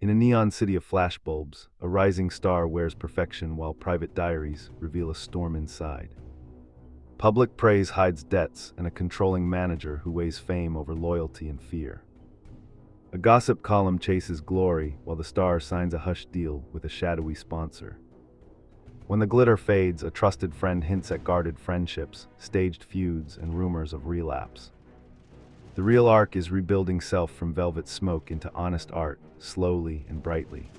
In a neon city of flashbulbs, a rising star wears perfection while private diaries reveal a storm inside. Public praise hides debts and a controlling manager who weighs fame over loyalty and fear. A gossip column chases glory while the star signs a hush deal with a shadowy sponsor. When the glitter fades, a trusted friend hints at guarded friendships, staged feuds, and rumors of relapse. The real arc is rebuilding self from velvet smoke into honest art, slowly and brightly.